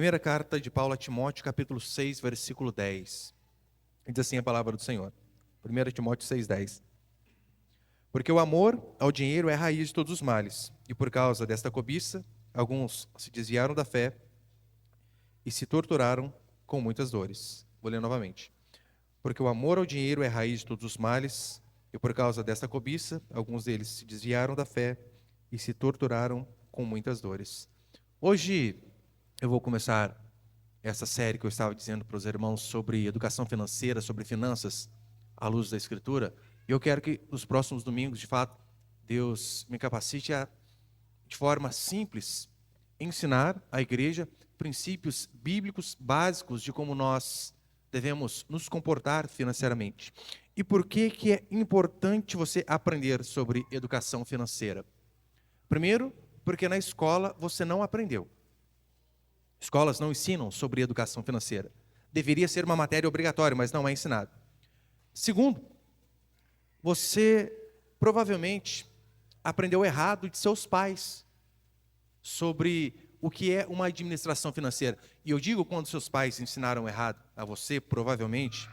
Primeira carta de Paulo a Timóteo, capítulo 6, versículo 10. Diz assim a palavra do Senhor. 1 Timóteo 6, 10. Porque o amor ao dinheiro é a raiz de todos os males, e por causa desta cobiça, alguns se desviaram da fé e se torturaram com muitas dores. Vou ler novamente. Porque o amor ao dinheiro é a raiz de todos os males, e por causa desta cobiça, alguns deles se desviaram da fé e se torturaram com muitas dores. Hoje eu vou começar essa série que eu estava dizendo para os irmãos sobre educação financeira, sobre finanças, à luz da Escritura. E eu quero que nos próximos domingos, de fato, Deus me capacite a, de forma simples, ensinar à igreja princípios bíblicos básicos de como nós devemos nos comportar financeiramente. E por que é importante você aprender sobre educação financeira? Primeiro, porque na escola você não aprendeu. Escolas não ensinam sobre educação financeira. Deveria ser uma matéria obrigatória, mas não é ensinado. Segundo, você provavelmente aprendeu errado de seus pais sobre o que é uma administração financeira. E eu digo quando seus pais ensinaram errado a você, provavelmente,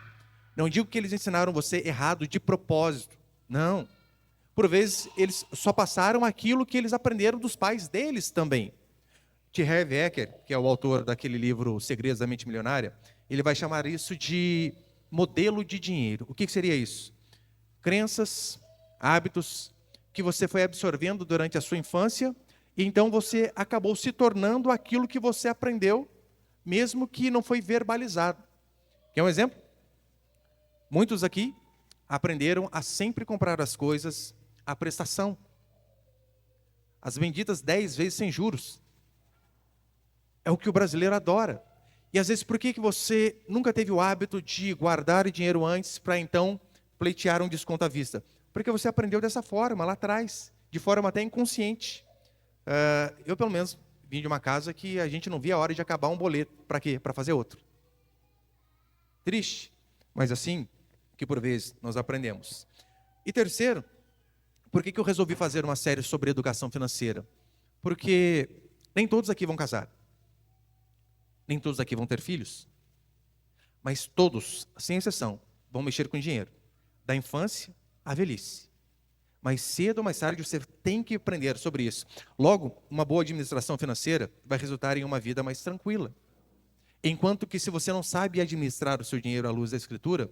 não digo que eles ensinaram você errado de propósito. Não. Por vezes, eles só passaram aquilo que eles aprenderam dos pais deles também. T. Harv Eker, que é o autor daquele livro Segredos da Mente Milionária, ele vai chamar isso de modelo de dinheiro. O que seria isso? Crenças, hábitos que você foi absorvendo durante a sua infância, e então você acabou se tornando aquilo que você aprendeu, mesmo que não foi verbalizado. Quer um exemplo? Muitos aqui aprenderam a sempre comprar as coisas à prestação. As benditas 10 vezes sem juros. É o que o brasileiro adora. E às vezes, por que você nunca teve o hábito de guardar dinheiro antes para então pleitear um desconto à vista? Porque você aprendeu dessa forma, lá atrás, de forma até inconsciente. Eu, pelo menos, vim de uma casa que a gente não via a hora de acabar um boleto. Para quê? Para fazer outro. Triste, mas assim que por vezes nós aprendemos. E terceiro, por que eu resolvi fazer uma série sobre educação financeira? Porque nem todos aqui vão casar. Nem todos aqui vão ter filhos, mas todos, sem exceção, vão mexer com dinheiro, da infância à velhice. Mais cedo ou mais tarde você tem que aprender sobre isso. Logo, uma boa administração financeira vai resultar em uma vida mais tranquila. Enquanto que se você não sabe administrar o seu dinheiro à luz da Escritura,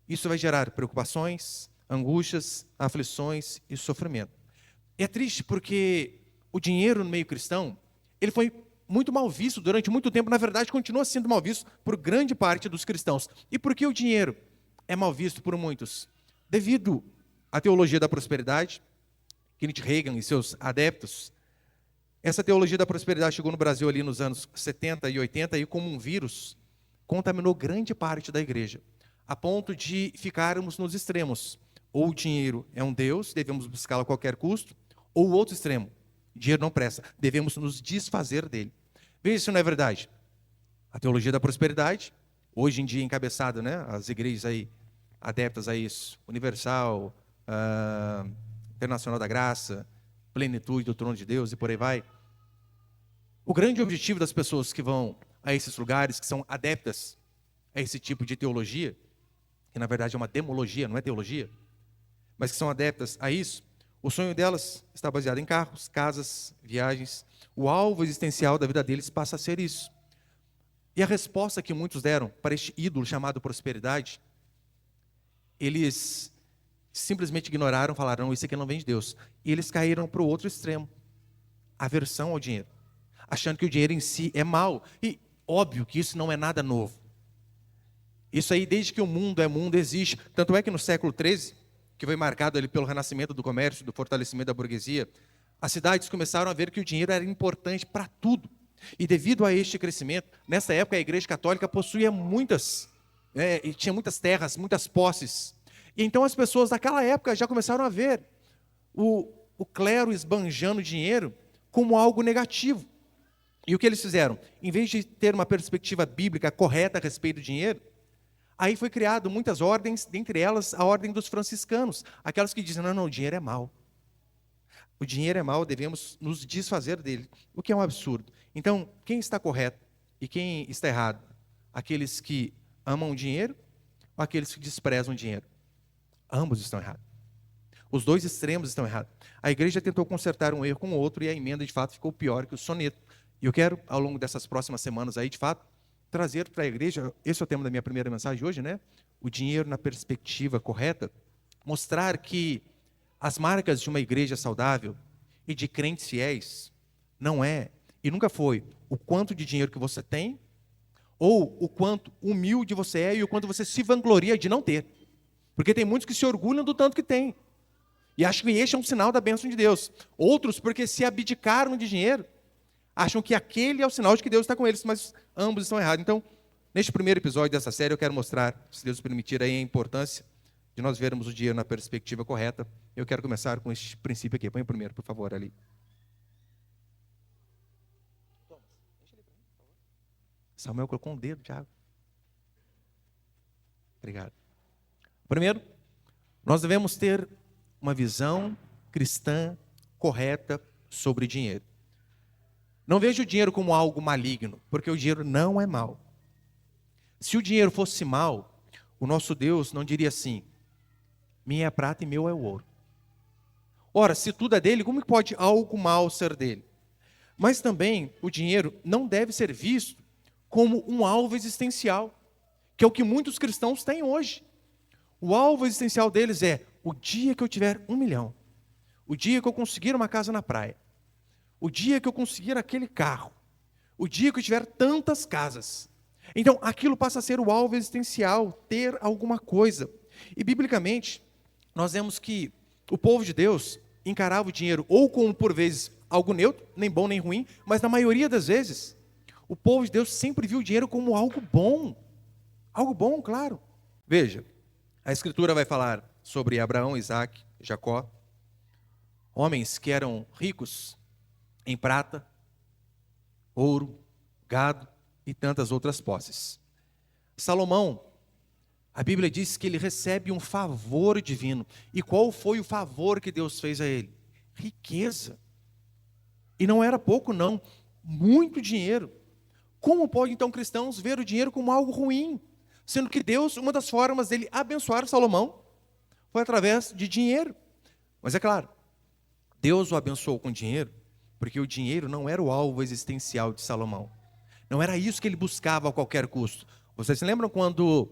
isso vai gerar preocupações, angústias, aflições e sofrimento. É triste porque o dinheiro no meio cristão, ele foi muito mal visto durante muito tempo, na verdade continua sendo mal visto por grande parte dos cristãos. E por que o dinheiro é mal visto por muitos? Devido à teologia da prosperidade, Kenneth Reagan e seus adeptos, essa teologia da prosperidade chegou no Brasil ali nos anos 70 e 80 e como um vírus, contaminou grande parte da igreja, a ponto de ficarmos nos extremos. Ou o dinheiro é um Deus, devemos buscá-lo a qualquer custo, ou o outro extremo, dinheiro não presta, devemos nos desfazer dele. Veja se não é verdade. A teologia da prosperidade, hoje em dia encabeçada, né, as igrejas aí, adeptas a isso, Universal, Internacional da Graça, Plenitude do Trono de Deus e por aí vai. O grande objetivo das pessoas que vão a esses lugares, que são adeptas a esse tipo de teologia, que na verdade é uma demologia, não é teologia, mas que são adeptas a isso, o sonho delas está baseado em carros, casas, viagens. O alvo existencial da vida deles passa a ser isso. E a resposta que muitos deram para este ídolo chamado prosperidade, eles simplesmente ignoraram, falaram, não, isso aqui não vem de Deus. E eles caíram para o outro extremo, aversão ao dinheiro, achando que o dinheiro em si é mau. E óbvio que isso não é nada novo. Isso aí, desde que o mundo é mundo, existe. Tanto é que no século XIII, que foi marcado ali pelo renascimento do comércio, do fortalecimento da burguesia, as cidades começaram a ver que o dinheiro era importante para tudo. E devido a este crescimento, nessa época a Igreja Católica possuía e tinha muitas terras, muitas posses. E então as pessoas daquela época já começaram a ver o clero esbanjando dinheiro como algo negativo. E o que eles fizeram? Em vez de ter uma perspectiva bíblica correta a respeito do dinheiro, aí foi criado muitas ordens, dentre elas a ordem dos franciscanos, aquelas que dizem, não, o dinheiro é mau. O dinheiro é mau, devemos nos desfazer dele, o que é um absurdo. Então, quem está correto E quem está errado? Aqueles que amam o dinheiro ou aqueles que desprezam o dinheiro? Ambos estão errados. Os dois extremos estão errados. A igreja tentou consertar um erro com o outro e a emenda, de fato, ficou pior que o soneto. E eu quero, ao longo dessas próximas semanas aí, de fato, trazer para a igreja, esse é o tema da minha primeira mensagem hoje, né? O dinheiro na perspectiva correta. Mostrar que as marcas de uma igreja saudável e de crentes fiéis não é, e nunca foi, o quanto de dinheiro que você tem, ou o quanto humilde você é e o quanto você se vangloria de não ter. Porque tem muitos que se orgulham do tanto que tem. E acham que este é um sinal da bênção de Deus. Outros, porque se abdicaram de dinheiro, acham que aquele é o sinal de que Deus está com eles, mas ambos estão errados. Então, neste primeiro episódio dessa série, eu quero mostrar, se Deus permitir, aí a importância de nós vermos o dinheiro na perspectiva correta. Eu quero começar com este princípio aqui. Põe o primeiro, por favor, ali. Samuel colocou um dedo, Thiago. Obrigado. Primeiro, nós devemos ter uma visão cristã correta sobre dinheiro. Não veja o dinheiro como algo maligno, porque o dinheiro não é mal. Se o dinheiro fosse mal, o nosso Deus não diria assim: minha é a prata e meu é o ouro. Ora, se tudo é dele, como pode algo mal ser dele? Mas também o dinheiro não deve ser visto como um alvo existencial, que é o que muitos cristãos têm hoje. O alvo existencial deles é: o dia que eu tiver 1 milhão, o dia que eu conseguir uma casa na praia, o dia que eu conseguir aquele carro, o dia que eu tiver tantas casas. Então, aquilo passa a ser o alvo existencial, ter alguma coisa. E, biblicamente, nós vemos que o povo de Deus encarava o dinheiro ou como, por vezes, algo neutro, nem bom nem ruim, mas na maioria das vezes, o povo de Deus sempre viu o dinheiro como algo bom. Algo bom, claro. Veja, a Escritura vai falar sobre Abraão, Isaac, Jacó, homens que eram ricos em prata, ouro, gado e tantas outras posses. Salomão, a Bíblia diz que ele recebe um favor divino. E qual foi o favor que Deus fez a ele? Riqueza. E não era pouco não, muito dinheiro. Como pode então cristãos ver o dinheiro como algo ruim? Sendo que Deus, uma das formas dele abençoar Salomão foi através de dinheiro. Mas é claro, Deus o abençoou com dinheiro, porque o dinheiro não era o alvo existencial de Salomão. Não era isso que ele buscava a qualquer custo. Vocês se lembram quando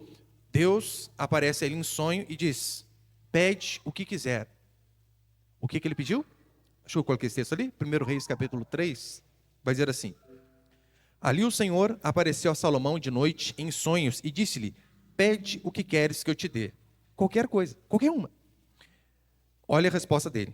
Deus aparece ali em sonho e diz: pede o que quiser. O que ele pediu? Acho que eu coloquei esse texto ali, 1 Reis capítulo 3, vai dizer assim: ali o Senhor apareceu a Salomão de noite em sonhos e disse-lhe: pede o que queres que eu te dê. Qualquer coisa, qualquer uma. Olha a resposta dele: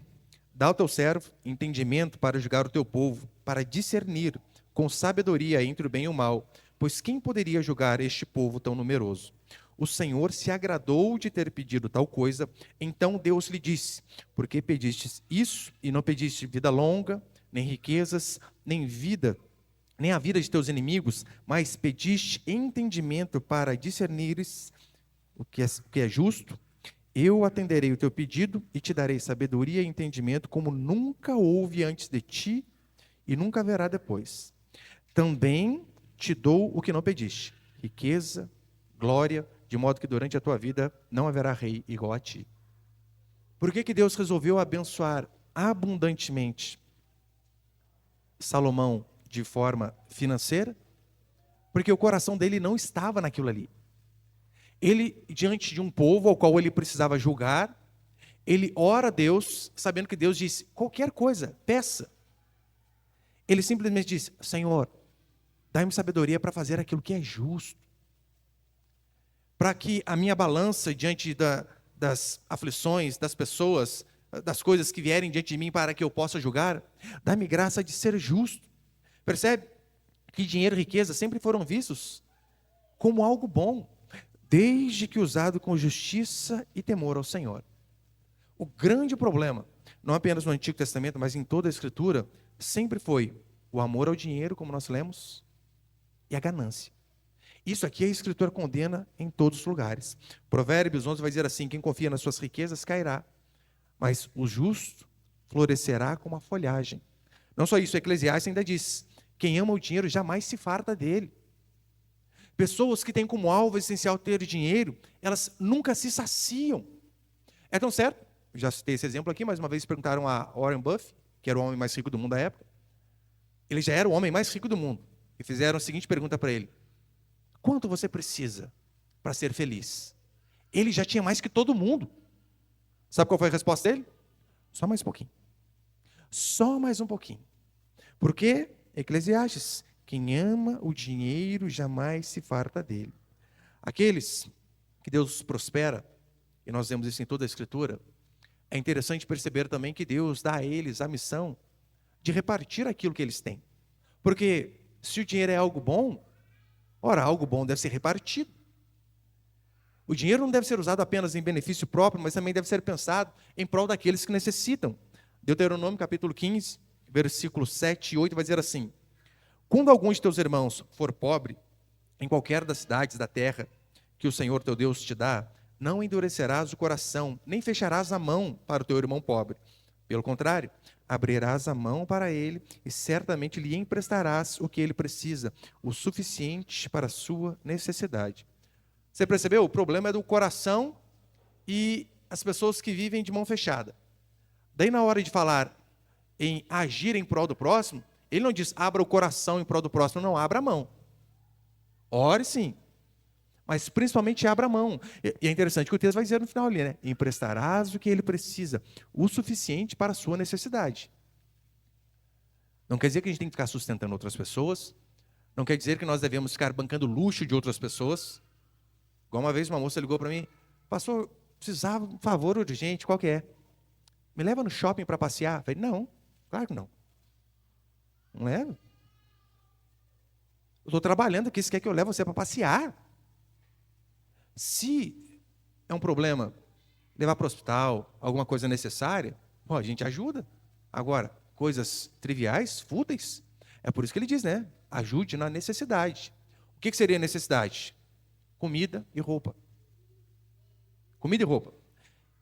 dá ao teu servo entendimento para julgar o teu povo, para discernir com sabedoria entre o bem e o mal, pois quem poderia julgar este povo tão numeroso? O Senhor se agradou de ter pedido tal coisa, então Deus lhe disse: porque pedistes isso e não pediste vida longa, nem riquezas, nem a vida de teus inimigos, mas pediste entendimento para discernires o que é justo, eu atenderei o teu pedido e te darei sabedoria e entendimento como nunca houve antes de ti e nunca haverá depois. Também te dou o que não pediste, riqueza, glória, de modo que durante a tua vida não haverá rei igual a ti. Por que Deus resolveu abençoar abundantemente Salomão de forma financeira? Porque o coração dele não estava naquilo ali. Ele, diante de um povo ao qual ele precisava julgar, ele ora a Deus, sabendo que Deus disse: qualquer coisa, peça. Ele simplesmente disse: Senhor, dai-me sabedoria para fazer aquilo que é justo, para que a minha balança diante das aflições, das pessoas, das coisas que vierem diante de mim, para que eu possa julgar, dá-me graça de ser justo. Percebe que dinheiro e riqueza sempre foram vistos como algo bom, desde que usado com justiça e temor ao Senhor. O grande problema, não apenas no Antigo Testamento, mas em toda a Escritura, sempre foi o amor ao dinheiro, como nós lemos, e a ganância. Isso aqui a Escritura condena em todos os lugares. Provérbios 11 vai dizer assim: quem confia nas suas riquezas cairá, mas o justo florescerá como a folhagem. Não só isso, Eclesiastes ainda diz: quem ama o dinheiro jamais se farta dele. Pessoas que têm como alvo essencial ter dinheiro, elas nunca se saciam. É tão certo, já citei esse exemplo aqui, mais uma vez perguntaram a Warren Buffett, que era o homem mais rico do mundo da época. Ele já era o homem mais rico do mundo. E fizeram a seguinte pergunta para ele: quanto você precisa para ser feliz? Ele já tinha mais que todo mundo. Sabe qual foi a resposta dele? Só mais um pouquinho. Só mais um pouquinho. Porque, Eclesiastes, quem ama o dinheiro jamais se farta dele. Aqueles que Deus prospera, e nós vemos isso em toda a Escritura, é interessante perceber também que Deus dá a eles a missão de repartir aquilo que eles têm. Porque se o dinheiro é algo bom, ora, algo bom deve ser repartido. O dinheiro não deve ser usado apenas em benefício próprio, mas também deve ser pensado em prol daqueles que necessitam. Deuteronômio capítulo 15, versículos 7 e 8 vai dizer assim: quando algum de teus irmãos for pobre, em qualquer das cidades da terra que o Senhor teu Deus te dá, não endurecerás o coração, nem fecharás a mão para o teu irmão pobre. Pelo contrário, abrirás a mão para ele e certamente lhe emprestarás o que ele precisa, o suficiente para a sua necessidade. Você percebeu? O problema é do coração e as pessoas que vivem de mão fechada. Daí, na hora de falar em agir em prol do próximo, ele não diz abra o coração em prol do próximo, não, abra a mão. Ore sim, mas principalmente abra a mão. E é interessante que o texto vai dizer no final ali, né? Emprestarás o que ele precisa, o suficiente para a sua necessidade. Não quer dizer que a gente tem que ficar sustentando outras pessoas, não quer dizer que nós devemos ficar bancando luxo de outras pessoas. Igual uma vez uma moça ligou para mim: pastor, precisava de um favor urgente, qual que é? Me leva no shopping para passear? Eu falei: não, claro que não. Não leva. Eu estou trabalhando aqui, você quer que eu leve você para passear? Se é um problema levar para o hospital, alguma coisa necessária, a gente ajuda. Agora, coisas triviais, fúteis, é por isso que ele diz, né? Ajude na necessidade. O que seria necessidade? Comida e roupa. Comida e roupa.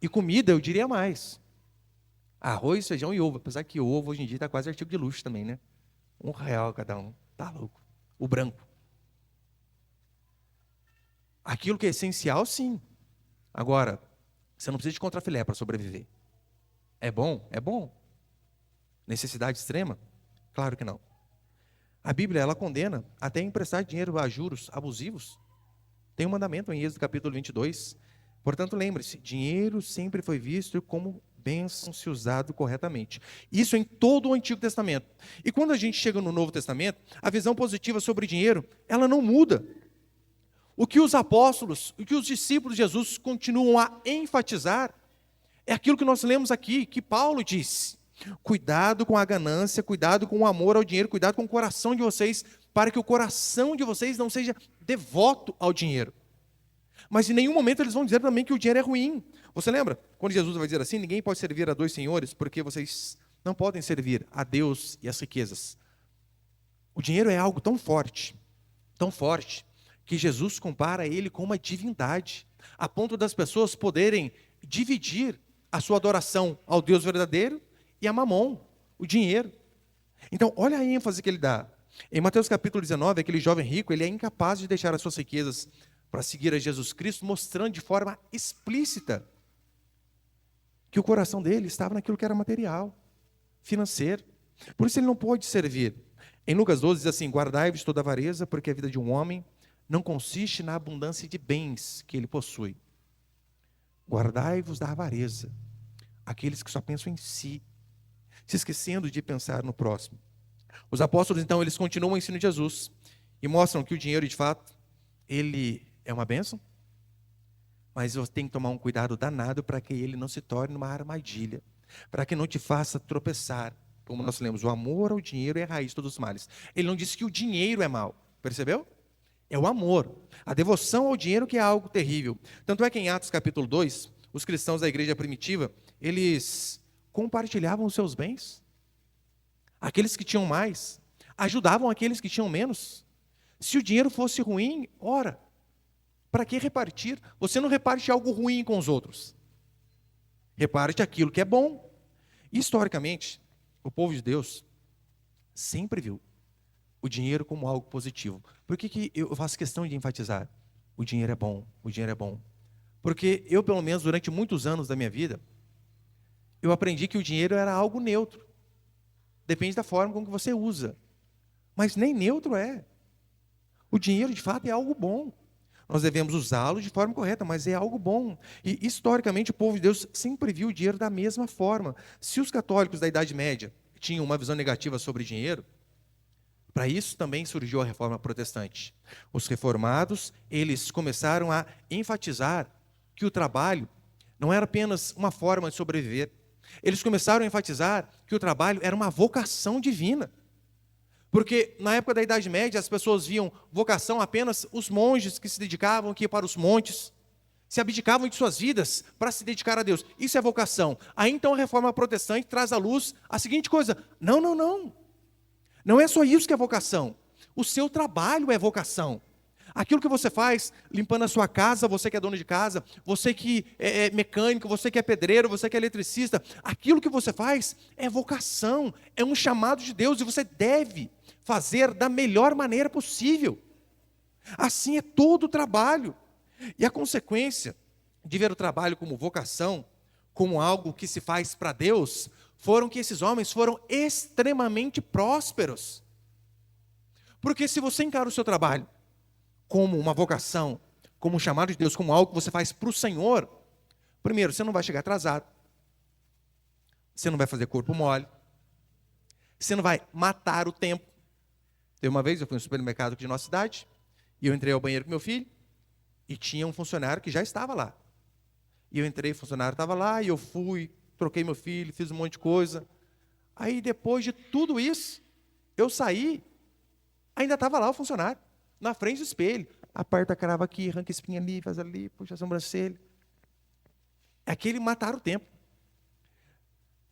E comida, eu diria mais: arroz, feijão e ovo. Apesar que o ovo hoje em dia está quase artigo de luxo também, né? R$ 1 cada um. Tá louco. O branco. Aquilo que é essencial, sim. Agora, você não precisa de contrafilé para sobreviver. É bom? É bom. Necessidade extrema? Claro que não. A Bíblia, ela condena até emprestar dinheiro a juros abusivos. Tem um mandamento em Êxodo capítulo 22. Portanto, lembre-se, dinheiro sempre foi visto como bênção se usado corretamente. Isso em todo o Antigo Testamento. E quando a gente chega no Novo Testamento, a visão positiva sobre dinheiro, ela não muda. O que os apóstolos, o que os discípulos de Jesus continuam a enfatizar, é aquilo que nós lemos aqui, que Paulo disse: cuidado com a ganância, cuidado com o amor ao dinheiro, cuidado com o coração de vocês, para que o coração de vocês não seja devoto ao dinheiro. Mas em nenhum momento eles vão dizer também que o dinheiro é ruim. Você lembra? Quando Jesus vai dizer assim: ninguém pode servir a dois senhores, porque vocês não podem servir a Deus e as riquezas. O dinheiro é algo tão forte, que Jesus compara ele com uma divindade, a ponto das pessoas poderem dividir a sua adoração ao Deus verdadeiro e a Mamon, o dinheiro. Então, olha a ênfase que ele dá. Em Mateus capítulo 19, aquele jovem rico, ele é incapaz de deixar as suas riquezas para seguir a Jesus Cristo, mostrando de forma explícita que o coração dele estava naquilo que era material, financeiro. Por isso ele não pode servir. Em Lucas 12 diz assim: guardai-vos toda avareza, porque a vida de um homem não consiste na abundância de bens que ele possui. Guardai-vos da avareza, aqueles que só pensam em si, se esquecendo de pensar no próximo. Os apóstolos, então, eles continuam o ensino de Jesus e mostram que o dinheiro, de fato, ele é uma bênção, mas você tem que tomar um cuidado danado para que ele não se torne uma armadilha, para que não te faça tropeçar. Como nós lemos, o amor ao dinheiro é a raiz de todos os males. Ele não disse que o dinheiro é mal, percebeu? É o amor, a devoção ao dinheiro que é algo terrível. Tanto é que em Atos capítulo 2, os cristãos da igreja primitiva, eles compartilhavam os seus bens. Aqueles que tinham mais ajudavam aqueles que tinham menos. Se o dinheiro fosse ruim, ora, para que repartir? Você não reparte algo ruim com os outros. Reparte aquilo que é bom. Historicamente, o povo de Deus sempre viu o dinheiro como algo positivo. Por que eu faço questão de enfatizar? O dinheiro é bom, o dinheiro é bom. Porque eu, pelo menos, durante muitos anos da minha vida, eu aprendi que o dinheiro era algo neutro. Depende da forma como que você usa. Mas nem neutro é. O dinheiro, de fato, é algo bom. Nós devemos usá-lo de forma correta, mas é algo bom. E, historicamente, o povo de Deus sempre viu o dinheiro da mesma forma. Se os católicos da Idade Média tinham uma visão negativa sobre dinheiro, para isso também surgiu a Reforma Protestante. Os reformados, eles começaram a enfatizar que o trabalho não era apenas uma forma de sobreviver. Eles começaram a enfatizar que o trabalho era uma vocação divina. Porque na época da Idade Média, as pessoas viam vocação apenas os monges que se dedicavam, que iam para os montes, se abdicavam de suas vidas para se dedicar a Deus. Isso é vocação. Aí então a Reforma Protestante traz à luz a seguinte coisa: não, não, não. Não é só isso que é vocação. O seu trabalho é vocação. Aquilo que você faz, limpando a sua casa, você que é dono de casa, você que é mecânico, você que é pedreiro, você que é eletricista, aquilo que você faz é vocação, é um chamado de Deus e você deve fazer da melhor maneira possível. Assim é todo o trabalho. E a consequência de ver o trabalho como vocação, como algo que se faz para Deus, foram que esses homens foram extremamente prósperos. Porque se você encara o seu trabalho como uma vocação, como um chamado de Deus, como algo que você faz para o Senhor, primeiro, você não vai chegar atrasado, você não vai fazer corpo mole, você não vai matar o tempo. Teve uma vez, eu fui no supermercado aqui de nossa cidade, e eu entrei ao banheiro com meu filho, e tinha um funcionário que já estava lá. E eu entrei, o funcionário estava lá, e eu fui, troquei meu filho, fiz um monte de coisa. Aí depois de tudo isso, eu saí, ainda estava lá o funcionário, na frente do espelho. Aperta a crava aqui, arranca a espinha ali, faz ali, puxa a sobrancelha. É aquele matar o tempo.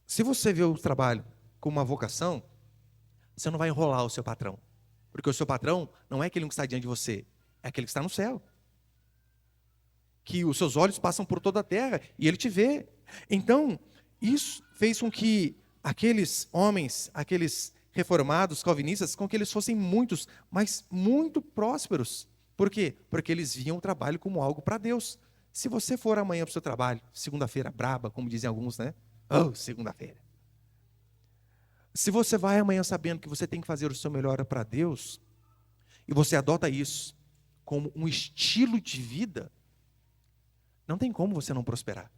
Se você vê o trabalho como uma vocação, você não vai enrolar o seu patrão. Porque o seu patrão não é aquele que está diante de você, é aquele que está no céu. Que os seus olhos passam por toda a terra e ele te vê. Então, isso fez com que aqueles homens, aqueles reformados, calvinistas, com que eles fossem muitos, mas muito prósperos. Por quê? Porque eles viam o trabalho como algo para Deus. Se você for amanhã para o seu trabalho, segunda-feira braba, como dizem alguns, né? Oh, segunda-feira. Se você vai amanhã sabendo que você tem que fazer o seu melhor para Deus, e você adota isso como um estilo de vida, não tem como você não prosperar.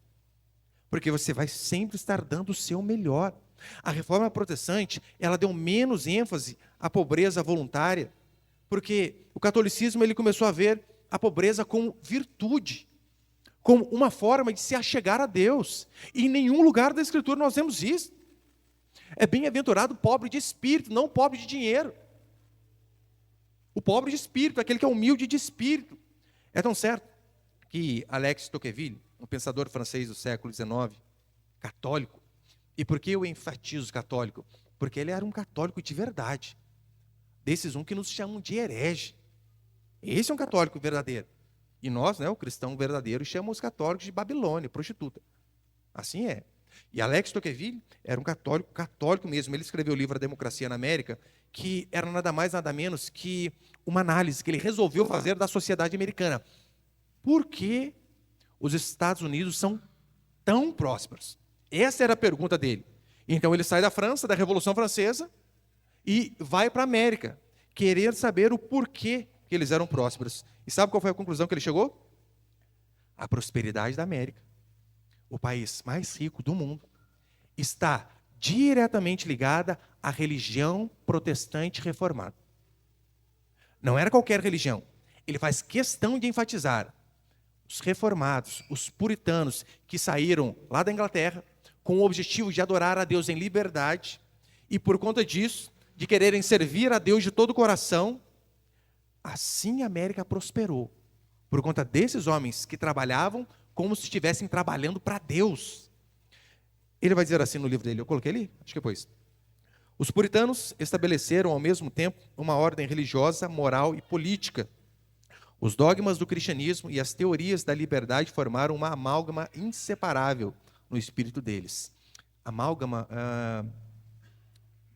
Porque você vai sempre estar dando o seu melhor. A Reforma Protestante, ela deu menos ênfase à pobreza voluntária, porque o catolicismo ele começou a ver a pobreza como virtude, como uma forma de se achegar a Deus. E em nenhum lugar da Escritura nós vemos isso. É bem-aventurado o pobre de espírito, não o pobre de dinheiro. O pobre de espírito, aquele que é humilde de espírito. É tão certo que Alex Tocqueville, um pensador francês do século XIX, católico, e por que eu enfatizo católico? Porque ele era um católico de verdade, desses que nos chamam de herege. Esse é um católico verdadeiro. E nós, né, o cristão verdadeiro, chamamos os católicos de Babilônia, prostituta. Assim é. E Alex Tocqueville era um católico mesmo. Ele escreveu o livro A Democracia na América, que era nada mais, nada menos que uma análise que ele resolveu fazer da sociedade americana. Por que os Estados Unidos são tão prósperos? Essa era a pergunta dele. Então ele sai da França, da Revolução Francesa, e vai para a América, querer saber o porquê que eles eram prósperos. E sabe qual foi a conclusão que ele chegou? A prosperidade da América, o país mais rico do mundo, está diretamente ligada à religião protestante reformada. Não era qualquer religião. Ele faz questão de enfatizar os reformados, os puritanos, que saíram lá da Inglaterra com o objetivo de adorar a Deus em liberdade e, por conta disso, de quererem servir a Deus de todo o coração. Assim a América prosperou, por conta desses homens que trabalhavam como se estivessem trabalhando para Deus. Ele vai dizer assim no livro dele, eu coloquei ali, acho que depois. Os puritanos estabeleceram ao mesmo tempo uma ordem religiosa, moral e política. Os dogmas do cristianismo e as teorias da liberdade formaram uma amálgama inseparável no espírito deles. Amálgama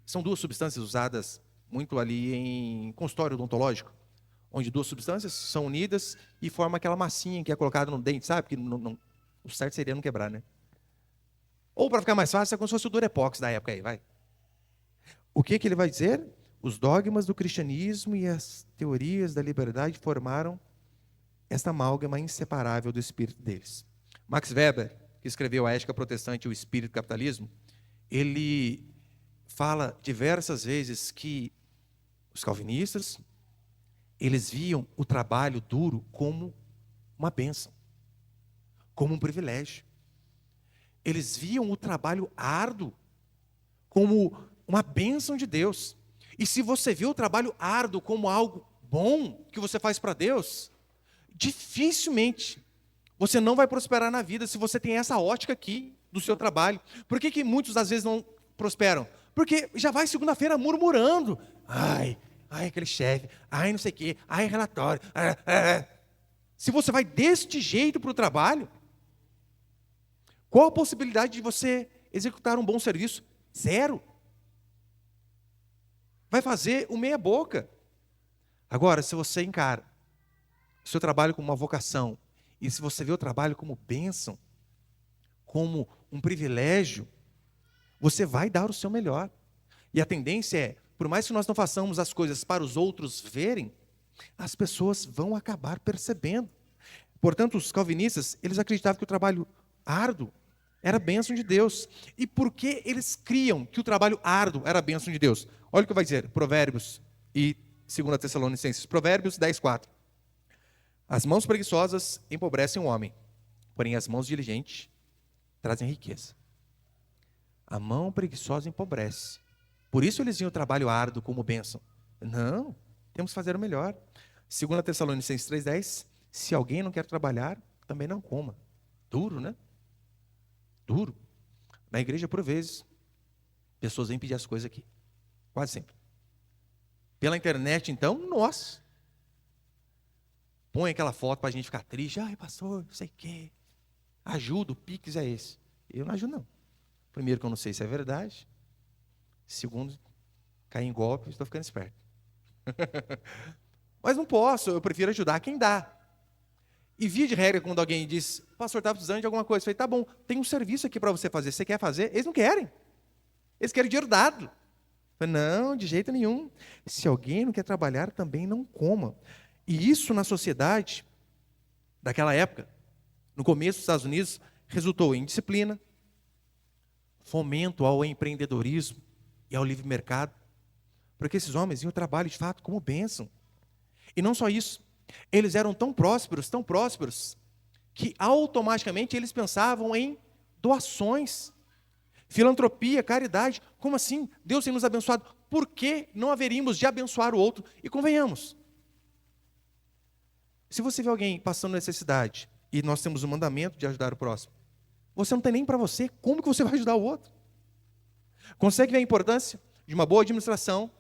são duas substâncias usadas muito ali em consultório odontológico, onde duas substâncias são unidas e formam aquela massinha que é colocada no dente, sabe? Que o certo seria não quebrar, né? Ou, para ficar mais fácil, é como se fosse o Durepox da época aí, vai. O que ele vai dizer? Os dogmas do cristianismo e as teorias da liberdade formaram esta amálgama inseparável do espírito deles. Max Weber, que escreveu A Ética Protestante e o Espírito do Capitalismo, ele fala diversas vezes que os calvinistas, eles viam o trabalho duro como uma bênção, como um privilégio. Eles viam o trabalho árduo como uma bênção de Deus. E se você vê o trabalho árduo como algo bom que você faz para Deus, dificilmente você não vai prosperar na vida se você tem essa ótica aqui do seu trabalho. Por que muitos às vezes não prosperam? Porque já vai segunda-feira murmurando. Ai, aquele chefe, ai não sei o quê, ai relatório. Se você vai deste jeito para o trabalho, qual a possibilidade de você executar um bom serviço? Zero. Vai fazer o meia boca. Agora, se você encara o seu trabalho como uma vocação, e se você vê o trabalho como bênção, como um privilégio, você vai dar o seu melhor. E a tendência é, por mais que nós não façamos as coisas para os outros verem, as pessoas vão acabar percebendo. Portanto, os calvinistas, eles acreditavam que o trabalho árduo era bênção de Deus. E por que eles criam que o trabalho árduo era bênção de Deus? Olha o que vai dizer, Provérbios e 2 Tessalonicenses. Provérbios 10:4. As mãos preguiçosas empobrecem o homem, porém as mãos diligentes trazem riqueza. A mão preguiçosa empobrece. Por isso eles viam o trabalho árduo como bênção. Não, temos que fazer o melhor. 2 Tessalonicenses 3:10. Se alguém não quer trabalhar, também não coma. Duro, né? Duro. Na igreja, por vezes, pessoas vêm pedir as coisas aqui. Quase sempre. Pela internet, então, nossa. Põe aquela foto para a gente ficar triste. Ai, pastor, não sei o quê. Ajuda, o Pix é esse. Eu não ajudo, não. Primeiro, que eu não sei se é verdade. Segundo, cair em golpe, estou ficando esperto. Mas não posso, eu prefiro ajudar quem dá. E via de regra, quando alguém diz, pastor, está precisando de alguma coisa. Eu falei, tá bom, tem um serviço aqui para você fazer. Você quer fazer? Eles não querem. Eles querem dinheiro dado. Eu falei, não, de jeito nenhum. Se alguém não quer trabalhar, também não coma. E isso na sociedade daquela época, no começo dos Estados Unidos, resultou em disciplina, fomento ao empreendedorismo e ao livre mercado, porque esses homens viam o trabalho de fato como bênção. E não só isso, eles eram tão prósperos, que automaticamente eles pensavam em doações, filantropia, caridade. Como assim? Deus tem nos abençoado. Por que não haveríamos de abençoar o outro? E convenhamos, se você vê alguém passando necessidade, e nós temos o mandamento de ajudar o próximo, você não tem nem para você, como que você vai ajudar o outro? Consegue ver a importância de uma boa administração,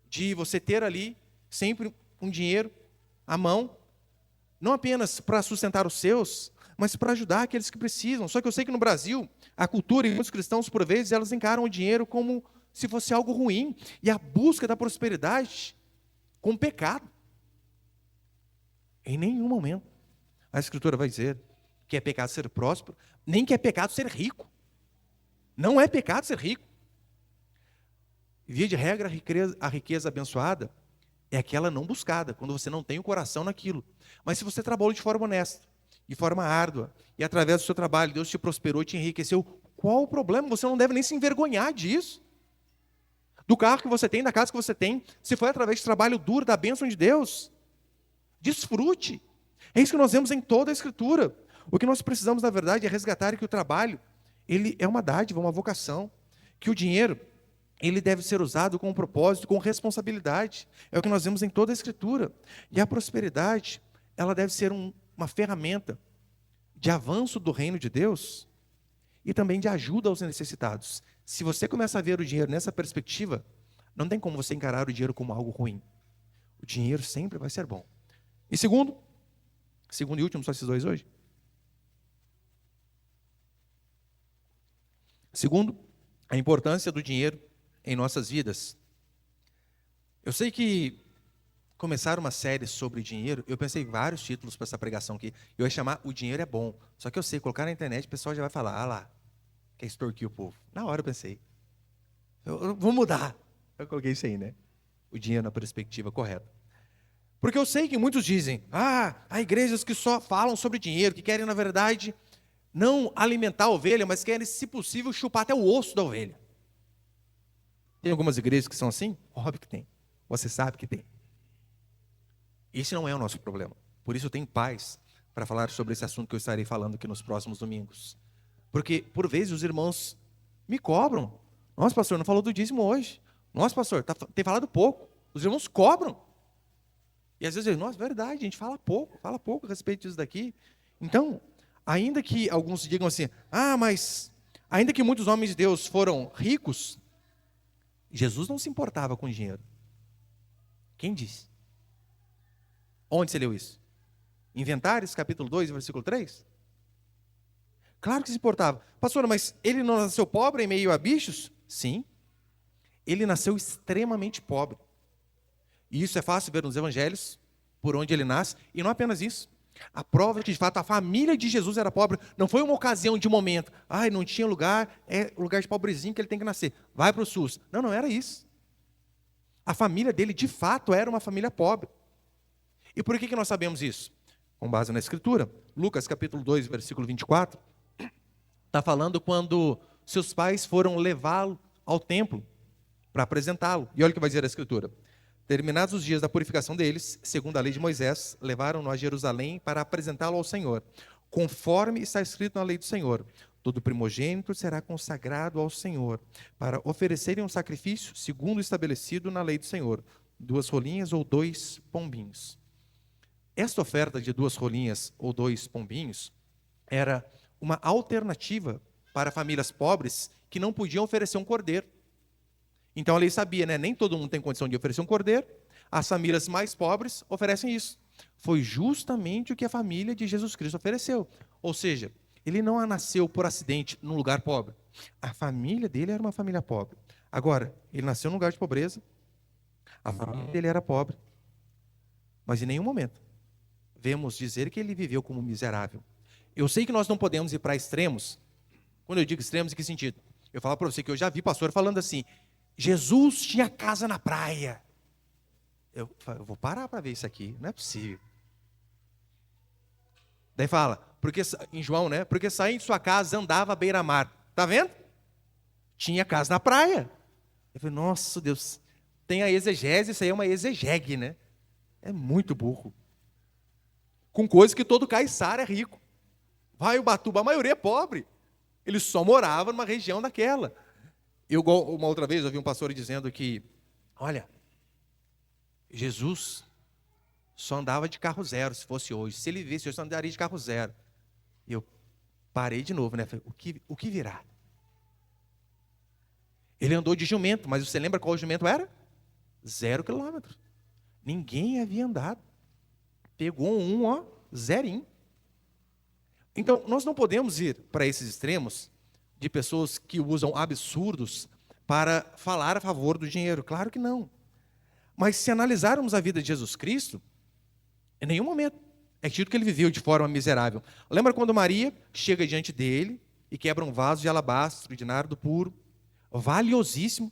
de você ter ali sempre um dinheiro à mão, não apenas para sustentar os seus, mas para ajudar aqueles que precisam. Só que eu sei que no Brasil, a cultura e muitos cristãos, por vezes, elas encaram o dinheiro como se fosse algo ruim, e a busca da prosperidade como pecado. Em nenhum momento a Escritura vai dizer que é pecado ser próspero, nem que é pecado ser rico. Não é pecado ser rico. Via de regra, a riqueza abençoada é aquela não buscada, quando você não tem o coração naquilo. Mas se você trabalha de forma honesta, de forma árdua, e através do seu trabalho Deus te prosperou e te enriqueceu, qual o problema? Você não deve nem se envergonhar disso. Do carro que você tem, da casa que você tem, se foi através de trabalho duro, da bênção de Deus, desfrute. É isso que nós vemos em toda a Escritura. O que nós precisamos, na verdade, é resgatar que o trabalho, ele é uma dádiva, uma vocação. Que o dinheiro, ele deve ser usado com propósito, com responsabilidade. É o que nós vemos em toda a Escritura. E a prosperidade, ela deve ser uma ferramenta de avanço do reino de Deus e também de ajuda aos necessitados. Se você começa a ver o dinheiro nessa perspectiva, não tem como você encarar o dinheiro como algo ruim. O dinheiro sempre vai ser bom. E segundo e último, só esses dois hoje. Segundo, a importância do dinheiro em nossas vidas. Eu sei que começaram uma série sobre dinheiro, eu pensei em vários títulos para essa pregação aqui. Eu ia chamar O Dinheiro é Bom. Só que eu sei, colocar na internet, o pessoal já vai falar, ah lá, quer extorquir o povo. Na hora eu pensei, eu vou mudar. Eu coloquei isso aí, né? O dinheiro na perspectiva correta. Porque eu sei que muitos dizem, há igrejas que só falam sobre dinheiro, que querem, na verdade, não alimentar a ovelha, mas querem, se possível, chupar até o osso da ovelha. Tem algumas igrejas que são assim? Óbvio que tem. Você sabe que tem. Esse não é o nosso problema. Por isso eu tenho paz para falar sobre esse assunto que eu estarei falando aqui nos próximos domingos. Porque, por vezes, os irmãos me cobram. Nossa, pastor, não falou do dízimo hoje. Nossa, pastor, tem falado pouco. Os irmãos cobram. E às vezes eu digo, nossa, verdade, a gente fala pouco a respeito disso daqui. Então, ainda que alguns digam assim, mas ainda que muitos homens de Deus foram ricos, Jesus não se importava com dinheiro. Quem disse? Onde você leu isso? Inventários, capítulo 2, versículo 3? Claro que se importava. Pastor, mas ele não nasceu pobre em meio a bichos? Sim. Ele nasceu extremamente pobre. E isso é fácil ver nos evangelhos, por onde ele nasce. E não apenas isso. A prova é que, de fato, a família de Jesus era pobre. Não foi uma ocasião de momento. Não tinha lugar, é o lugar de pobrezinho que ele tem que nascer. Vai para o SUS. Não era isso. A família dele, de fato, era uma família pobre. E por que nós sabemos isso? Com base na Escritura. Lucas, capítulo 2, versículo 24. Está falando quando seus pais foram levá-lo ao templo para apresentá-lo. E olha o que vai dizer a Escritura. Terminados os dias da purificação deles, segundo a lei de Moisés, levaram-no a Jerusalém para apresentá-lo ao Senhor. Conforme está escrito na lei do Senhor, todo primogênito será consagrado ao Senhor, para oferecerem um sacrifício segundo estabelecido na lei do Senhor, 2 rolinhas ou 2 pombinhos. Esta oferta de 2 rolinhas ou 2 pombinhos era uma alternativa para famílias pobres que não podiam oferecer um cordeiro. Então a lei sabia, né? Nem todo mundo tem condição de oferecer um cordeiro. As famílias mais pobres oferecem isso. Foi justamente o que a família de Jesus Cristo ofereceu. Ou seja, ele não nasceu por acidente num lugar pobre. A família dele era uma família pobre. Agora, ele nasceu num lugar de pobreza. A família dele era pobre. Mas em nenhum momento vemos dizer que ele viveu como miserável. Eu sei que nós não podemos ir para extremos. Quando eu digo extremos, em que sentido? Eu falo para você que eu já vi pastor falando assim, Jesus tinha casa na praia. Eu vou parar para ver isso aqui, não é possível. Daí fala, porque em João, né? Porque saindo de sua casa andava à beira-mar. Tá vendo? Tinha casa na praia. Eu falei, nossa Deus, tem a exegese, isso aí é uma exegegue, né? É muito burro. Com coisa que todo caiçara é rico. Vai Ubatuba, a maioria é pobre. Ele só morava numa região daquela. Uma outra vez, eu ouvi um pastor dizendo que, olha, Jesus só andava de carro zero, se fosse hoje. Se ele visse, eu só andaria de carro zero. E eu parei de novo, né? Falei, o que virá? Ele andou de jumento, mas você lembra qual jumento era? 0 quilômetros. Ninguém havia andado. Pegou zerinho. Então, nós não podemos ir para esses extremos de pessoas que usam absurdos para falar a favor do dinheiro. Claro que não. Mas se analisarmos a vida de Jesus Cristo, em nenhum momento é dito que ele viveu de forma miserável. Lembra quando Maria chega diante dele e quebra um vaso de alabastro, de nardo puro, valiosíssimo?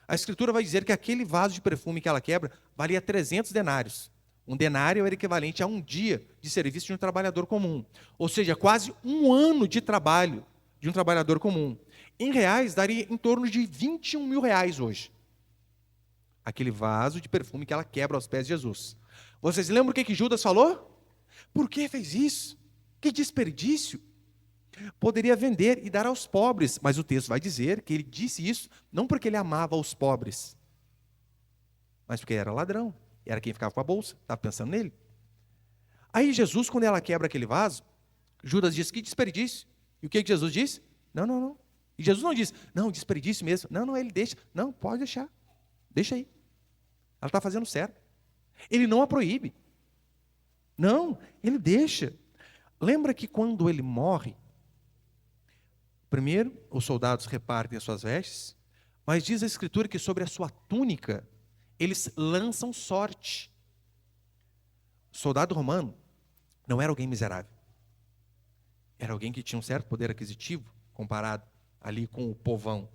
A Escritura vai dizer que aquele vaso de perfume que ela quebra valia 300 denários. Um denário era equivalente a um dia de serviço de um trabalhador comum. Ou seja, quase um ano de trabalho de um trabalhador comum. Em reais, daria em torno de 21 mil reais hoje. Aquele vaso de perfume que ela quebra aos pés de Jesus. Vocês lembram o que Judas falou? Por que fez isso? Que desperdício! Poderia vender e dar aos pobres, mas o texto vai dizer que ele disse isso não porque ele amava os pobres, mas porque era ladrão, era quem ficava com a bolsa, estava pensando nele. Aí Jesus, quando ela quebra aquele vaso, Judas diz, que desperdício. E o que Jesus disse? Não. E Jesus não diz, não, desperdício mesmo. Não, ele deixa. Não, pode deixar. Deixa aí. Ela está fazendo certo. Ele não a proíbe. Não, ele deixa. Lembra que quando ele morre, primeiro, os soldados repartem as suas vestes, mas diz a Escritura que sobre a sua túnica eles lançam sorte. O soldado romano não era alguém miserável. Era alguém que tinha um certo poder aquisitivo, comparado ali com o povão.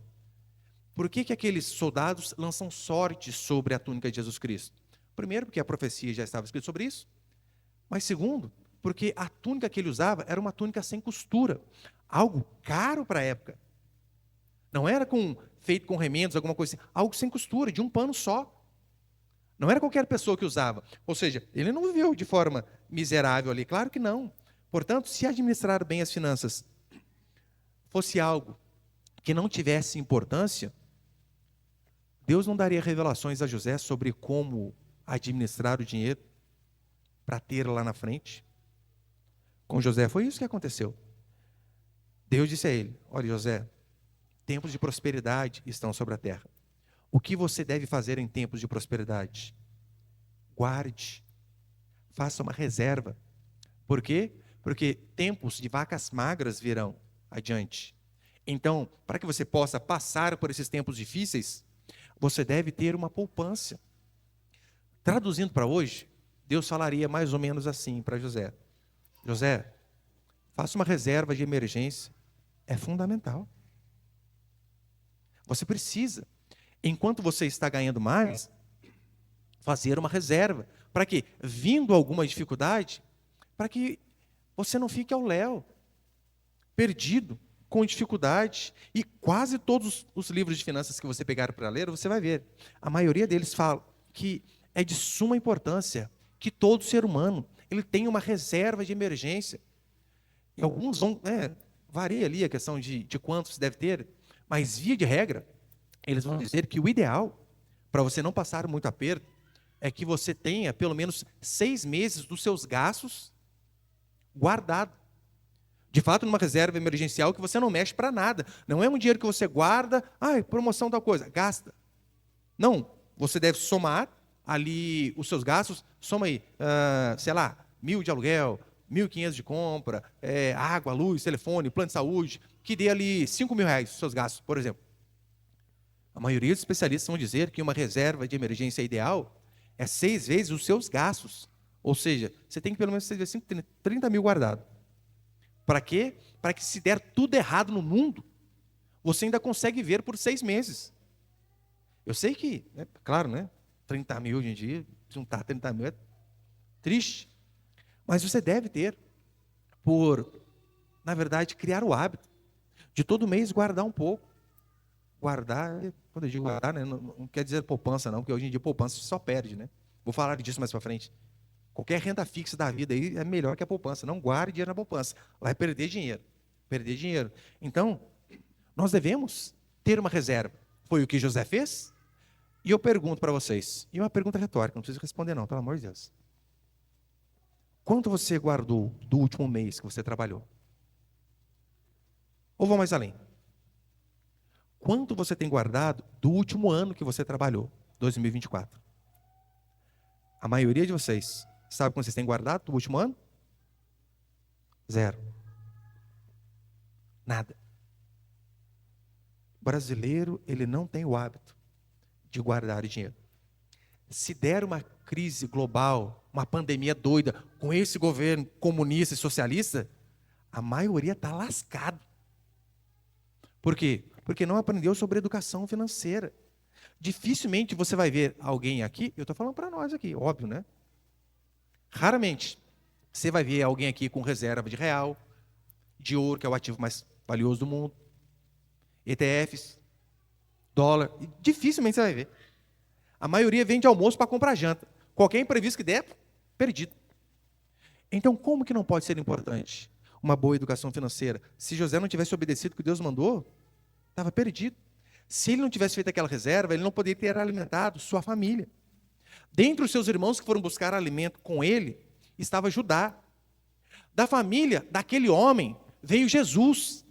Por que aqueles soldados lançam sorte sobre a túnica de Jesus Cristo? Primeiro, porque a profecia já estava escrita sobre isso. Mas segundo, porque a túnica que ele usava era uma túnica sem costura. Algo caro para a época. Não era feito com remendos, alguma coisa assim. Algo sem costura, de um pano só. Não era qualquer pessoa que usava. Ou seja, ele não viveu de forma miserável ali. Claro que não. Portanto, se administrar bem as finanças fosse algo que não tivesse importância, Deus não daria revelações a José sobre como administrar o dinheiro para ter lá na frente. Com José foi isso que aconteceu. Deus disse a ele: olha, José, tempos de prosperidade estão sobre a terra. O que você deve fazer em tempos de prosperidade? Guarde, faça uma reserva. Por quê? Porque tempos de vacas magras virão adiante. Então, para que você possa passar por esses tempos difíceis, você deve ter uma poupança. Traduzindo para hoje, Deus falaria mais ou menos assim para José: José, faça uma reserva de emergência. É fundamental. Você precisa, enquanto você está ganhando mais, fazer uma reserva. Para que, vindo alguma dificuldade, para que você não fique ao léu, perdido, com dificuldade. E quase todos os livros de finanças que você pegar para ler, você vai ver. A maioria deles fala que é de suma importância que todo ser humano ele tenha uma reserva de emergência. E alguns vão, varia ali a questão de quantos deve ter, mas via de regra, eles vão dizer que o ideal, para você não passar muito aperto, é que você tenha pelo menos 6 meses dos seus gastos guardado. De fato, numa reserva emergencial que você não mexe para nada. Não é um dinheiro que você guarda, promoção tal coisa, gasta. Não, você deve somar ali os seus gastos, soma aí, 1.000 de aluguel, 1.500 de compra, água, luz, telefone, plano de saúde, que dê ali 5 mil reais os seus gastos, por exemplo. A maioria dos especialistas vão dizer que uma reserva de emergência ideal é 6 vezes os seus gastos. Ou seja, você tem que pelo menos 6 vezes 5, 30 mil guardado. Para quê? Para que se der tudo errado no mundo, você ainda consegue ver por 6 meses. Eu sei que, claro, 30 mil hoje em dia, juntar 30 mil é triste. Mas você deve ter, na verdade, criar o hábito de todo mês guardar um pouco. Guardar, quando eu digo guardar, não quer dizer poupança não, porque hoje em dia poupança você só perde, Vou falar disso mais para frente. Qualquer renda fixa da vida aí é melhor que a poupança. Não guarde dinheiro na poupança. Vai perder dinheiro. Perder dinheiro. Então, nós devemos ter uma reserva. Foi o que José fez? E eu pergunto para vocês, e uma pergunta retórica, não precisa responder não, pelo amor de Deus. Quanto você guardou do último mês que você trabalhou? Ou vou mais além? Quanto você tem guardado do último ano que você trabalhou, 2024? A maioria de vocês, sabe quanto vocês têm guardado do último ano? 0. Nada. O brasileiro, ele não tem o hábito de guardar dinheiro. Se der uma crise global, uma pandemia doida, com esse governo comunista e socialista, a maioria está lascado. Por quê? Porque não aprendeu sobre educação financeira. Dificilmente você vai ver alguém aqui, eu estou falando para nós aqui, óbvio, Raramente você vai ver alguém aqui com reserva de real, de ouro, que é o ativo mais valioso do mundo, ETFs, dólar, dificilmente você vai ver. A maioria vende almoço para comprar janta. Qualquer imprevisto que der, perdido. Então, como que não pode ser importante uma boa educação financeira? Se José não tivesse obedecido o que Deus mandou, estava perdido. Se ele não tivesse feito aquela reserva, ele não poderia ter alimentado sua família. Dentre os seus irmãos que foram buscar alimento com ele, estava Judá. Da família daquele homem veio Jesus.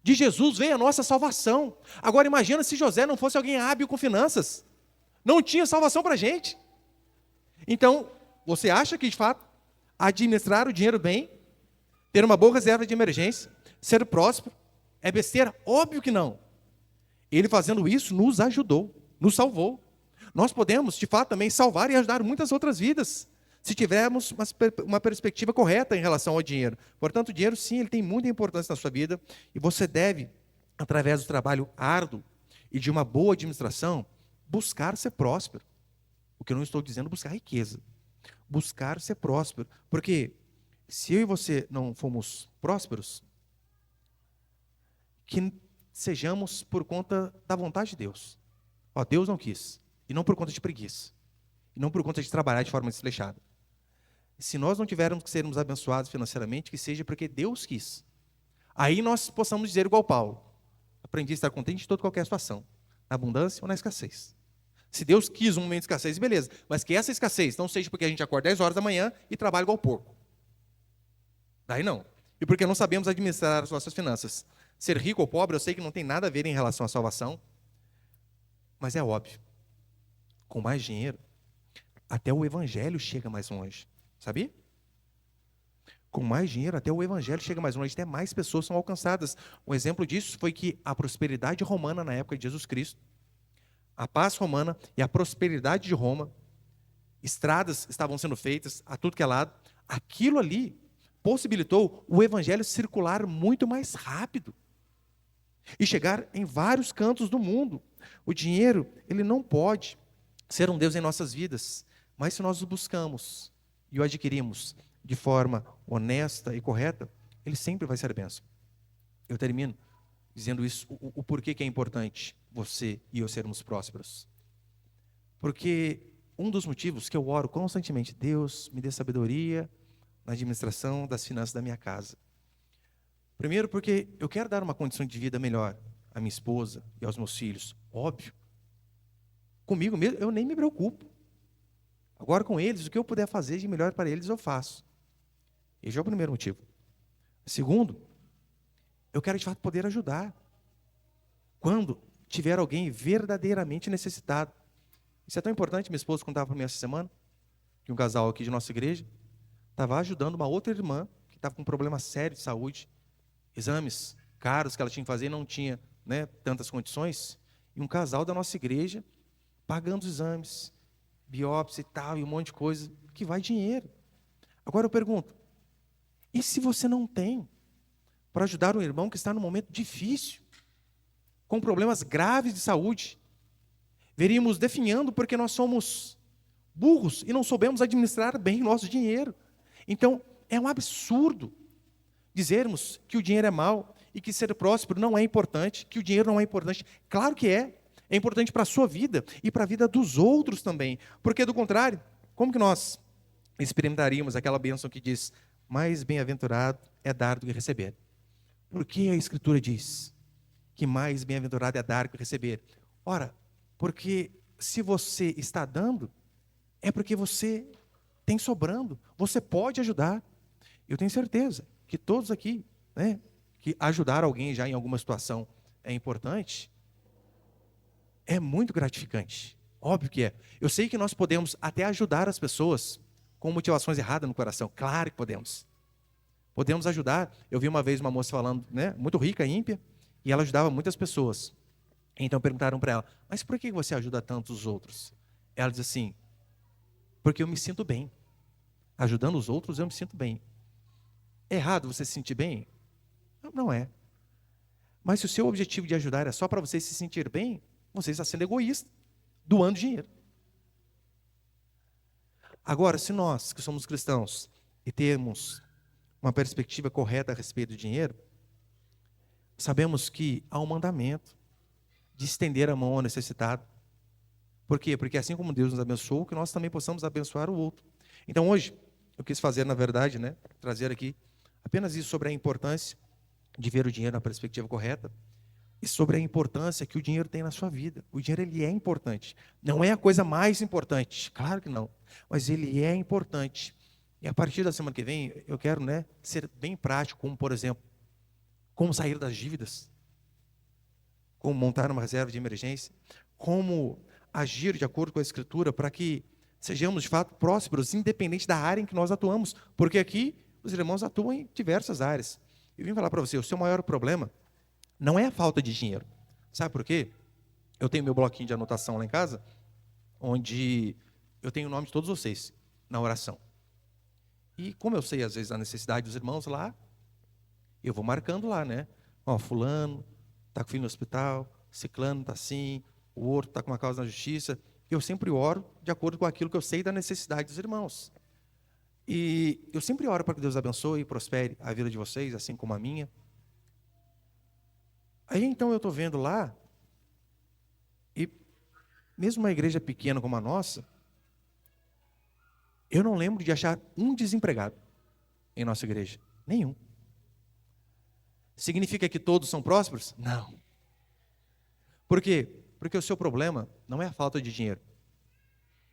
De Jesus veio a nossa salvação. Agora imagina se José não fosse alguém hábil com finanças. Não tinha salvação para a gente. Então, você acha que de fato, administrar o dinheiro bem, ter uma boa reserva de emergência, ser próspero, é besteira? Óbvio que não. Ele fazendo isso nos ajudou, nos salvou. Nós podemos, de fato, também salvar e ajudar muitas outras vidas, se tivermos uma perspectiva correta em relação ao dinheiro. Portanto, o dinheiro, sim, ele tem muita importância na sua vida, e você deve, através do trabalho árduo e de uma boa administração, buscar ser próspero. O que eu não estou dizendo é buscar riqueza. Buscar ser próspero. Porque se eu e você não fomos prósperos, que sejamos por conta da vontade de Deus. Ó, Deus não quis. E não por conta de preguiça. E não por conta de trabalhar de forma desleixada. Se nós não tivermos que sermos abençoados financeiramente, que seja porque Deus quis. Aí nós possamos dizer igual Paulo: aprendi a estar contente em toda qualquer situação, na abundância ou na escassez. Se Deus quis um momento de escassez, beleza. Mas que essa escassez não seja porque a gente acorda 10 horas da manhã e trabalha igual porco. Daí não. E porque não sabemos administrar as nossas finanças. Ser rico ou pobre, eu sei que não tem nada a ver em relação à salvação. Mas é óbvio. Com mais dinheiro, até o evangelho chega mais longe. Sabia? Com mais dinheiro, até o evangelho chega mais longe. Até mais pessoas são alcançadas. Um exemplo disso foi que a prosperidade romana na época de Jesus Cristo, a paz romana e a prosperidade de Roma, estradas estavam sendo feitas a tudo que é lado, aquilo ali possibilitou o evangelho circular muito mais rápido e chegar em vários cantos do mundo. O dinheiro, ele não pode ser um Deus em nossas vidas, mas se nós o buscamos e o adquirimos de forma honesta e correta, ele sempre vai ser bênção. Eu termino dizendo isso, o porquê que é importante você e eu sermos prósperos. Porque um dos motivos que eu oro constantemente: Deus, me dê sabedoria na administração das finanças da minha casa. Primeiro, porque eu quero dar uma condição de vida melhor à minha esposa e aos meus filhos. Óbvio. Comigo mesmo, eu nem me preocupo. Agora, com eles, o que eu puder fazer de melhor para eles, eu faço. Esse é o primeiro motivo. Segundo, eu quero de fato poder ajudar. Quando tiver alguém verdadeiramente necessitado. Isso é tão importante. Minha esposa contava para mim essa semana, que um casal aqui de nossa igreja estava ajudando uma outra irmã que estava com um problema sério de saúde, exames caros que ela tinha que fazer e não tinha, né, tantas condições, e um casal da nossa igreja pagando os exames, biópsia e tal, e um monte de coisa, que vai dinheiro. Agora eu pergunto, e se você não tem para ajudar um irmão que está num momento difícil, com problemas graves de saúde? Veríamos definhando porque nós somos burros e não soubemos administrar bem o nosso dinheiro. Então, é um absurdo dizermos que o dinheiro é mau e que ser próspero não é importante, que o dinheiro não é importante. Claro que é. É importante para a sua vida e para a vida dos outros também. Porque, do contrário, como que nós experimentaríamos aquela bênção que diz: mais bem-aventurado é dar do que receber? Por que a Escritura diz que mais bem-aventurado é dar do que receber? Ora, porque se você está dando, é porque você tem sobrando, você pode ajudar. Eu tenho certeza que todos aqui, né, que ajudar alguém já em alguma situação é importante, é muito gratificante. Óbvio que é. Eu sei que nós podemos até ajudar as pessoas com motivações erradas no coração. Claro que podemos. Podemos ajudar. Eu vi uma vez uma moça falando, né, muito rica, ímpia, e ela ajudava muitas pessoas. Então perguntaram para ela: mas por que você ajuda tanto os outros? Ela diz assim: porque eu me sinto bem. Ajudando os outros, eu me sinto bem. É errado você se sentir bem? Não é. Mas se o seu objetivo de ajudar é só para você se sentir bem, você está sendo egoísta, doando dinheiro. Agora, se nós, que somos cristãos, e temos uma perspectiva correta a respeito do dinheiro, sabemos que há um mandamento de estender a mão ao necessitado. Por quê? Porque assim como Deus nos abençoou, que nós também possamos abençoar o outro. Então hoje, eu quis fazer, na verdade, né, trazer aqui apenas isso sobre a importância de ver o dinheiro na perspectiva correta e sobre a importância que o dinheiro tem na sua vida. O dinheiro, ele é importante. Não é a coisa mais importante, claro que não, mas ele é importante. E a partir da semana que vem, eu quero, né, ser bem prático, como, por exemplo, como sair das dívidas, como montar uma reserva de emergência, como agir de acordo com a Escritura para que sejamos, de fato, prósperos, independente da área em que nós atuamos. Porque aqui, os irmãos atuam em diversas áreas. Eu vim falar para você, o seu maior problema não é a falta de dinheiro. Sabe por quê? Eu tenho meu bloquinho de anotação lá em casa, onde eu tenho o nome de todos vocês na oração. E como eu sei, às vezes, a necessidade dos irmãos lá, eu vou marcando lá, né? Ó, fulano está com o filho no hospital, ciclano está assim, o outro está com uma causa na justiça. Eu sempre oro de acordo com aquilo que eu sei da necessidade dos irmãos. E eu sempre oro para que Deus abençoe e prospere a vida de vocês, assim como a minha. Aí então eu estou vendo lá, e mesmo uma igreja pequena como a nossa, eu não lembro de achar um desempregado em nossa igreja. Nenhum. Significa que todos são prósperos? Não. Por quê? Porque o seu problema não é a falta de dinheiro.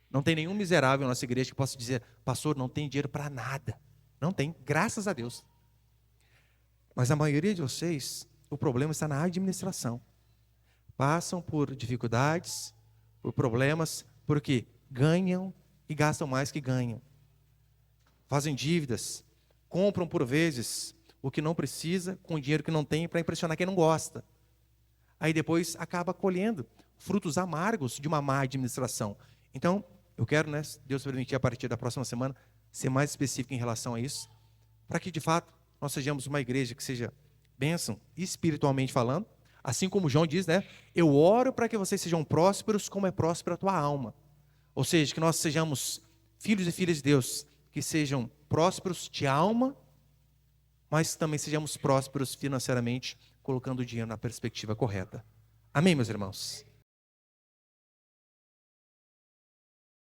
Não tem nenhum miserável na nossa igreja que possa dizer, pastor, não tem dinheiro para nada. Não tem, graças a Deus. Mas a maioria de vocês, o problema está na administração. Passam por dificuldades, por problemas, porque ganham e gastam mais que ganham. Fazem dívidas, compram por vezes o que não precisa com o dinheiro que não tem para impressionar quem não gosta. Aí depois acaba colhendo frutos amargos de uma má administração. Então, eu quero, né, se Deus permitir, a partir da próxima semana, ser mais específico em relação a isso, para que de fato nós sejamos uma igreja que seja bênção espiritualmente falando, assim como João diz, né? Eu oro para que vocês sejam prósperos como é próspera a tua alma. Ou seja, que nós sejamos filhos e filhas de Deus, que sejam prósperos de alma, mas também sejamos prósperos financeiramente, colocando o dinheiro na perspectiva correta. Amém, meus irmãos?